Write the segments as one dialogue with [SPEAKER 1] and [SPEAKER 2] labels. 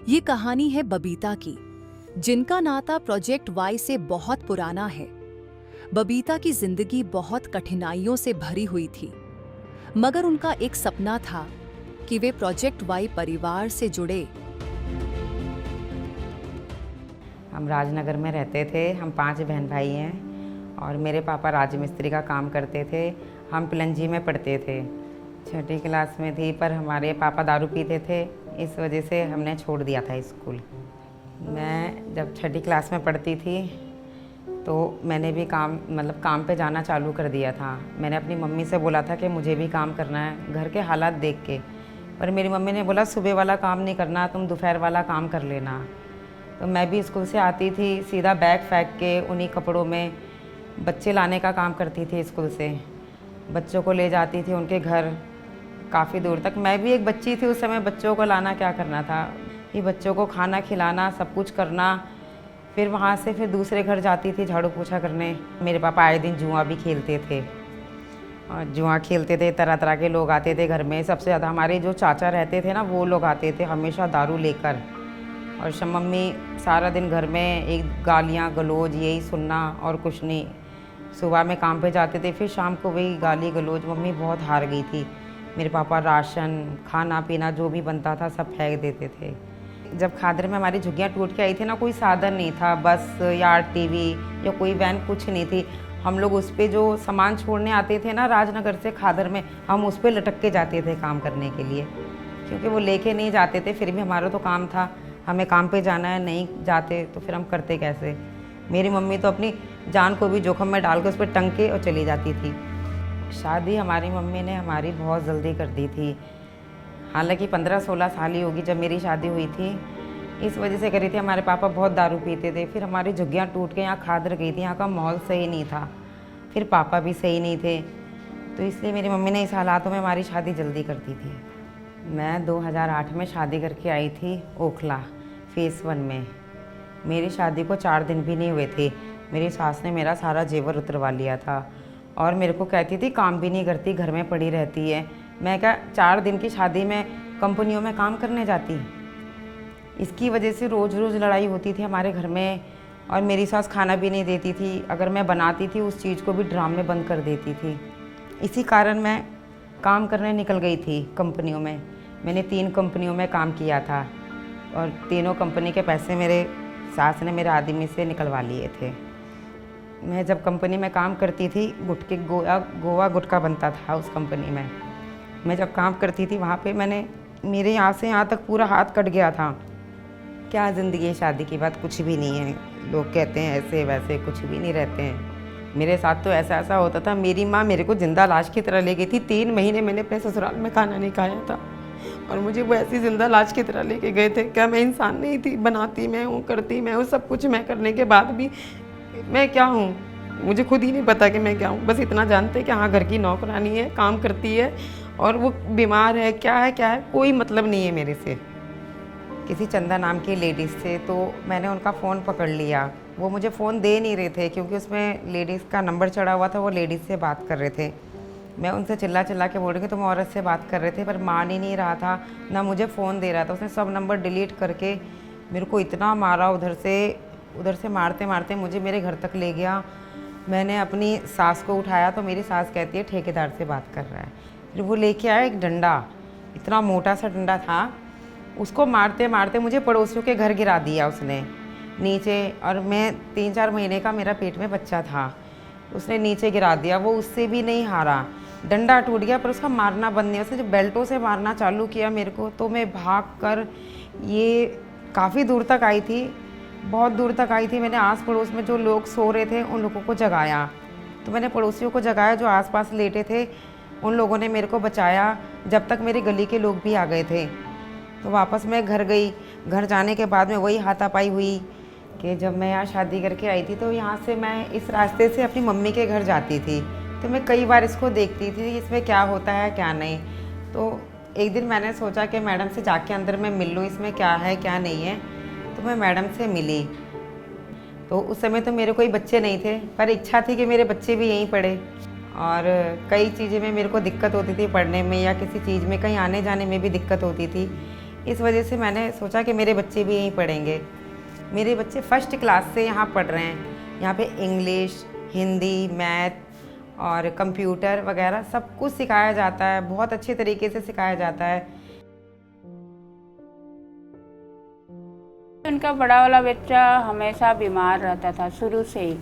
[SPEAKER 1] ये कहानी है बबीता की, जिनका नाता प्रोजेक्ट वाई से बहुत पुराना है। बबीता की जिंदगी बहुत कठिनाइयों से भरी हुई थी, मगर उनका एक सपना था कि वे प्रोजेक्ट वाई परिवार से जुड़े।
[SPEAKER 2] हम राजनगर में रहते थे। हम 5 बहन भाई हैं और मेरे पापा राजमिस्त्री का काम करते थे। हम पिलंजी में पढ़ते थे। 6ठी क्लास में थी पर हमारे पापा दारू पीते थे, इस वजह से हमने छोड़ दिया था स्कूल। मैं जब 6ठी क्लास में पढ़ती थी तो मैंने भी काम पे जाना चालू कर दिया था। मैंने अपनी मम्मी से बोला था कि मुझे भी काम करना है घर के हालात देख के, पर मेरी मम्मी ने बोला सुबह वाला काम नहीं करना, तुम दोपहर वाला काम कर लेना। तो मैं भी स्कूल से आती थी, सीधा बैग फेंक के उन्हीं कपड़ों में बच्चे लाने का काम करती थी। स्कूल से बच्चों को ले जाती थी उनके घर काफ़ी दूर तक। मैं भी एक बच्ची थी उस समय, बच्चों को लाना क्या करना था, ये बच्चों को खाना खिलाना सब कुछ करना। फिर वहाँ से फिर दूसरे घर जाती थी झाड़ू पोछा करने। मेरे पापा आए दिन जुआ भी खेलते थे और जुआ खेलते थे, तरह तरह के लोग आते थे घर में। सबसे ज़्यादा हमारे जो चाचा रहते थे ना, वो लोग आते थे हमेशा दारू लेकर। और मम्मी सारा दिन घर में एक गालियाँ गलौज यही सुनना और कुछ नहीं। सुबह में काम पे जाते थे, फिर शाम को वही गाली गलौज। मम्मी बहुत हार गई थी। मेरे पापा राशन खाना पीना जो भी बनता था सब फेंक देते थे। जब खादर में हमारी झुग्गियाँ टूट के आई थी ना, कोई साधन नहीं था, बस या टीवी या कोई वैन कुछ नहीं थी। हम लोग उस पर जो सामान छोड़ने आते थे ना राजनगर से खादर में, हम उस पर लटक के जाते थे काम करने के लिए, क्योंकि वो लेके नहीं जाते थे। फिर भी हमारा तो काम था, हमें काम पे जाना है, नहीं जाते तो फिर हम करते कैसे। मेरी मम्मी तो अपनी जान को भी जोखम में डाल के उस पर टंग के और चली जाती थी। शादी हमारी मम्मी ने हमारी बहुत जल्दी कर दी थी। हालांकि 15-16 साल ही होगी जब मेरी शादी हुई थी। इस वजह से करी थी, हमारे पापा बहुत दारू पीते थे। फिर हमारी झुग्गियाँ टूट के यहाँ खादर गई थी, यहाँ का माहौल सही नहीं था, फिर पापा भी सही नहीं थे, तो इसलिए मेरी मम्मी ने इस हालातों में हमारी शादी जल्दी कर दी थी। मैं 2008 में शादी करके आई थी ओखला फेस 1 में। मेरी शादी को 4 दिन भी नहीं हुए थे, मेरी सास ने मेरा सारा जेवर उतरवा लिया था और मेरे को कहती थी काम भी नहीं करती, घर में पड़ी रहती है। मैं क्या 4 दिन की शादी में कंपनियों में काम करने जाती। इसकी वजह से रोज़ रोज़ लड़ाई होती थी हमारे घर में। और मेरी सास खाना भी नहीं देती थी, अगर मैं बनाती थी उस चीज़ को भी ड्राम में बंद कर देती थी। इसी कारण मैं काम करने निकल गई थी कंपनियों में। मैंने 3 कंपनियों में काम किया था और तीनों कंपनी के पैसे मेरे सास ने मेरे आदमी से निकलवा लिए थे। मैं जब कंपनी में काम करती थी, गुटके गोवा गुटखा बनता था उस कंपनी में। मैं जब काम करती थी वहाँ पे मेरे यहाँ से यहाँ तक पूरा हाथ कट गया था। क्या ज़िंदगी है, शादी की बात कुछ भी नहीं है। लोग कहते हैं ऐसे वैसे, कुछ भी नहीं रहते हैं। मेरे साथ तो ऐसा होता था, मेरी माँ मेरे को जिंदा लाश की तरह ले गई थी। 3 महीने मैंने अपने ससुराल में खाना नहीं खाया था और मुझे वो ऐसी जिंदा लाश की तरह लेके गए थे। क्या मैं इंसान नहीं थी? बनाती मैं हूँ, करती मैं हूँ, सब कुछ मैं करने के बाद भी मैं क्या हूँ, मुझे खुद ही नहीं पता कि मैं क्या हूँ। बस इतना जानते कि हाँ घर की नौकरानी है, काम करती है और वो बीमार है, क्या है कोई मतलब नहीं है मेरे से। किसी चंदा नाम की लेडीज़ थे, तो मैंने उनका फ़ोन पकड़ लिया। वो मुझे फ़ोन दे नहीं रहे थे क्योंकि उसमें लेडीज़ का नंबर चढ़ा हुआ था, वो लेडीज़ से बात कर रहे थे। मैं उनसे चिल्ला के बोल रही थी तुम औरत से बात कर रहे थे, पर मान ही नहीं रहा था, ना मुझे फ़ोन दे रहा था। उसने सब नंबर डिलीट करके मेरे को इतना मारा, उधर से मारते मारते मुझे मेरे घर तक ले गया। मैंने अपनी सास को उठाया तो मेरी सास कहती है ठेकेदार से बात कर रहा है। फिर वो लेके आया एक डंडा, इतना मोटा सा डंडा था, उसको मारते मारते मुझे पड़ोसियों के घर गिरा दिया उसने नीचे। और मैं 3-4 महीने का मेरा पेट में बच्चा था, उसने नीचे गिरा दिया। वो उससे भी नहीं हारा, डंडा टूट गया पर उसका मारना बंद नहीं। उसने जब बेल्टों से मारना चालू किया मेरे को, तो मैं भाग कर ये काफ़ी दूर तक आई थी, बहुत दूर तक आई थी। मैंने आस पड़ोस में जो लोग सो रहे थे उन लोगों को जगाया, तो मैंने पड़ोसियों को जगाया जो आसपास लेटे थे, उन लोगों ने मेरे को बचाया। जब तक मेरी गली के लोग भी आ गए थे, तो वापस मैं घर गई। घर जाने के बाद में वही हाथापाई हुई कि जब मैं यहाँ शादी करके आई थी, तो यहाँ से मैं इस रास्ते से अपनी मम्मी के घर जाती थी, तो मैं कई बार इसको देखती थी इसमें क्या होता है क्या नहीं। तो एक दिन मैंने सोचा कि मैडम से जाके अंदर मैं मिल लूँ, इसमें क्या है क्या नहीं है। तो मैं मैडम से मिली। तो उस समय तो मेरे कोई बच्चे नहीं थे, पर इच्छा थी कि मेरे बच्चे भी यहीं पढ़े। और कई चीज़ें में मेरे को दिक्कत होती थी पढ़ने में, या किसी चीज़ में कहीं आने जाने में भी दिक्कत होती थी। इस वजह से मैंने सोचा कि मेरे बच्चे भी यहीं पढ़ेंगे। मेरे बच्चे फर्स्ट क्लास से यहाँ पढ़ रहे हैं। यहाँ पे इंग्लिश, हिंदी, मैथ और कंप्यूटर वगैरह सब कुछ सिखाया जाता है, बहुत अच्छे तरीके से सिखाया जाता है।
[SPEAKER 3] उनका बड़ा वाला बच्चा हमेशा बीमार रहता था शुरू से ही,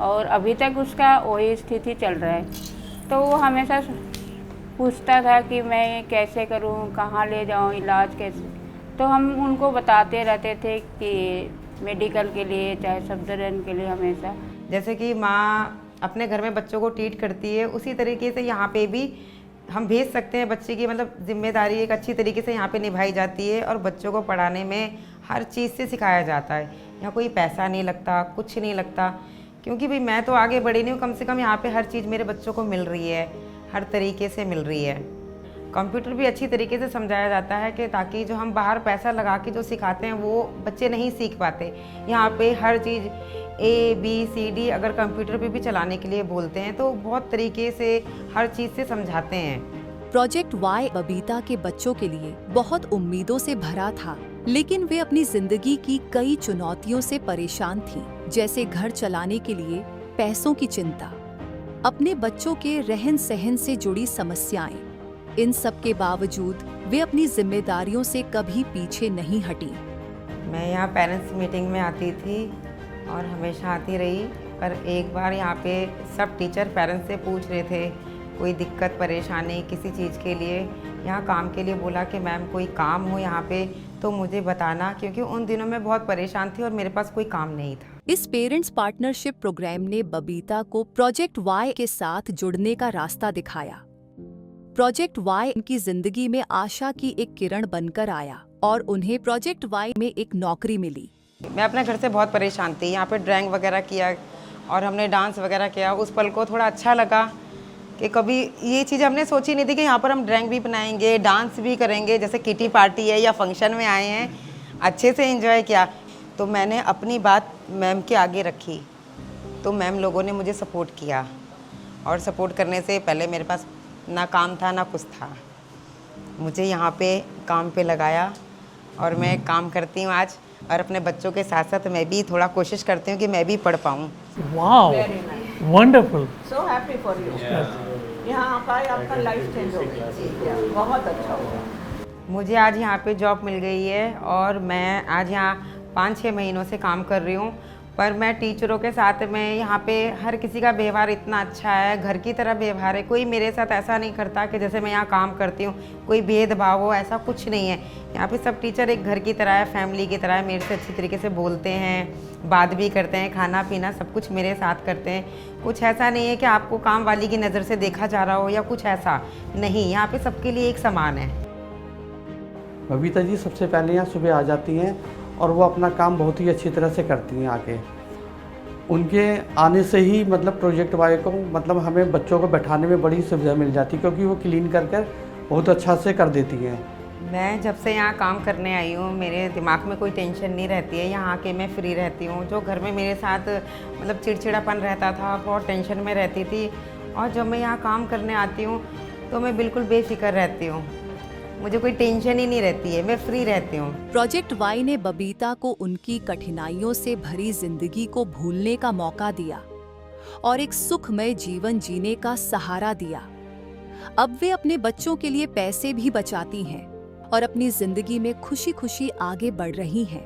[SPEAKER 3] और अभी तक उसका वही स्थिति चल रहा है। तो वो हमेशा पूछता था कि मैं कैसे करूं, कहाँ ले जाऊं, इलाज कैसे। तो हम उनको बताते रहते थे कि मेडिकल के लिए चाहे सफदरजंग के लिए हमेशा।
[SPEAKER 2] जैसे कि माँ अपने घर में बच्चों को ट्रीट करती है, उसी तरीके से यहाँ पे भी हम भेज सकते हैं बच्चे की, मतलब जिम्मेदारी एक अच्छी तरीके से यहाँ पे निभाई जाती है और बच्चों को पढ़ाने में हर चीज़ से सिखाया जाता है। यहाँ कोई पैसा नहीं लगता, कुछ नहीं लगता, क्योंकि भाई मैं तो आगे बढ़ी नहीं हूँ, कम से कम यहाँ पे हर चीज़ मेरे बच्चों को मिल रही है, हर तरीके से मिल रही है। कंप्यूटर भी अच्छी तरीके से समझाया जाता है कि ताकि जो हम बाहर पैसा लगा के जो सिखाते हैं वो बच्चे नहीं सीख पाते। यहाँ पे हर चीज़ ABCD अगर कंप्यूटर पे भी चलाने के लिए बोलते हैं तो बहुत तरीके से हर चीज़ से समझाते हैं।
[SPEAKER 1] प्रोजेक्ट वाई बबीता के बच्चों के लिए बहुत उम्मीदों से भरा था, लेकिन वे अपनी जिंदगी की कई चुनौतियों से परेशान थीं, जैसे घर चलाने के लिए पैसों की चिंता, अपने बच्चों के रहन सहन से जुड़ी समस्याएं। इन सब के बावजूद वे अपनी जिम्मेदारियों से कभी पीछे नहीं हटी।
[SPEAKER 2] मैं यहाँ पेरेंट्स मीटिंग में आती थी और हमेशा आती रही, पर एक बार यहाँ पे सब टीचर पेरेंट्स से पूछ रहे थे कोई दिक्कत परेशानी किसी चीज़ के लिए, यहाँ काम के लिए बोला कि मैम कोई काम हो यहाँ पे तो मुझे बताना, क्योंकि उन दिनों में बहुत परेशान थी और मेरे पास कोई काम नहीं था।
[SPEAKER 1] इस पेरेंट्स पार्टनरशिप प्रोग्राम ने बबीता को प्रोजेक्ट वाई के साथ जुड़ने का रास्ता दिखाया। प्रोजेक्ट वाई उनकी जिंदगी में आशा की एक किरण बनकर आया और उन्हें प्रोजेक्ट वाई में एक नौकरी मिली।
[SPEAKER 2] मैं अपने घर से बहुत परेशान थी, यहाँ पे ड्राइंग वगैरह किया और हमने डांस वगैरह किया। उस पल को थोड़ा अच्छा लगा कि कभी ये चीज़ हमने सोची नहीं थी कि यहाँ पर हम ड्राइंग भी बनाएंगे, डांस भी करेंगे, जैसे किटी पार्टी है या फंक्शन में आए हैं, अच्छे से एंजॉय किया। तो मैंने अपनी बात मैम के आगे रखी, तो मैम लोगों ने मुझे सपोर्ट किया, और सपोर्ट करने से पहले मेरे पास ना काम था ना कुछ था, मुझे यहाँ पे काम पे लगाया और मैं काम करती हूँ आज, और अपने बच्चों के साथ साथ मैं भी थोड़ा कोशिश करती हूँ कि मैं भी पढ़ पाऊँ।
[SPEAKER 4] Wow, wonderful.
[SPEAKER 5] So happy for you. यहाँ आकर आपका लाइफ चेंज हो गया, बहुत अच्छा होगा।
[SPEAKER 2] मुझे आज यहाँ पे जॉब मिल गई है और मैं आज यहाँ 5-6 महीनों से काम कर रही हूँ, पर मैं टीचरों के साथ में यहाँ पे हर किसी का व्यवहार इतना अच्छा है, घर की तरह व्यवहार है। कोई मेरे साथ ऐसा नहीं करता कि जैसे मैं यहाँ काम करती हूँ कोई भेदभाव हो, ऐसा कुछ नहीं है। यहाँ पे सब टीचर एक घर की तरह है, फैमिली की तरह है, मेरे से अच्छी तरीके से बोलते हैं, बात भी करते हैं, खाना पीना सब कुछ मेरे साथ करते हैं। कुछ ऐसा नहीं है कि आपको काम वाली की नज़र से देखा जा रहा हो या कुछ ऐसा नहीं, यहाँ पे सबके लिए एक समान है।
[SPEAKER 4] बबीता जी सबसे पहले यहाँ सुबह आ जाती हैं और वो अपना काम बहुत ही अच्छी तरह से करती हैं आके। उनके आने से ही मतलब प्रोजेक्ट वाई को मतलब हमें बच्चों को बैठाने में बड़ी सुविधा मिल जाती है, क्योंकि वो क्लीन कर बहुत अच्छा से कर देती हैं।
[SPEAKER 2] मैं जब से यहाँ काम करने आई हूँ मेरे दिमाग में कोई टेंशन नहीं रहती है, यहाँ आके मैं फ्री रहती हूँ। जो घर में मेरे साथ मतलब चिड़चिड़ापन रहता था, बहुत टेंशन में रहती थी, और जब मैं यहाँ काम करने आती हूँ तो मैं बिल्कुल बेफिक्र रहती हूँ, मुझे कोई टेंशन ही नहीं रहती है, मैं फ्री रहती हूँ।
[SPEAKER 1] प्रोजेक्ट वाई ने बबीता को उनकी कठिनाइयों से भरी जिंदगी को भूलने का मौका दिया और एक सुखमय जीवन जीने का सहारा दिया। अब वे अपने बच्चों के लिए पैसे भी बचाती हैं और अपनी जिंदगी में खुशी खुशी आगे बढ़ रही हैं।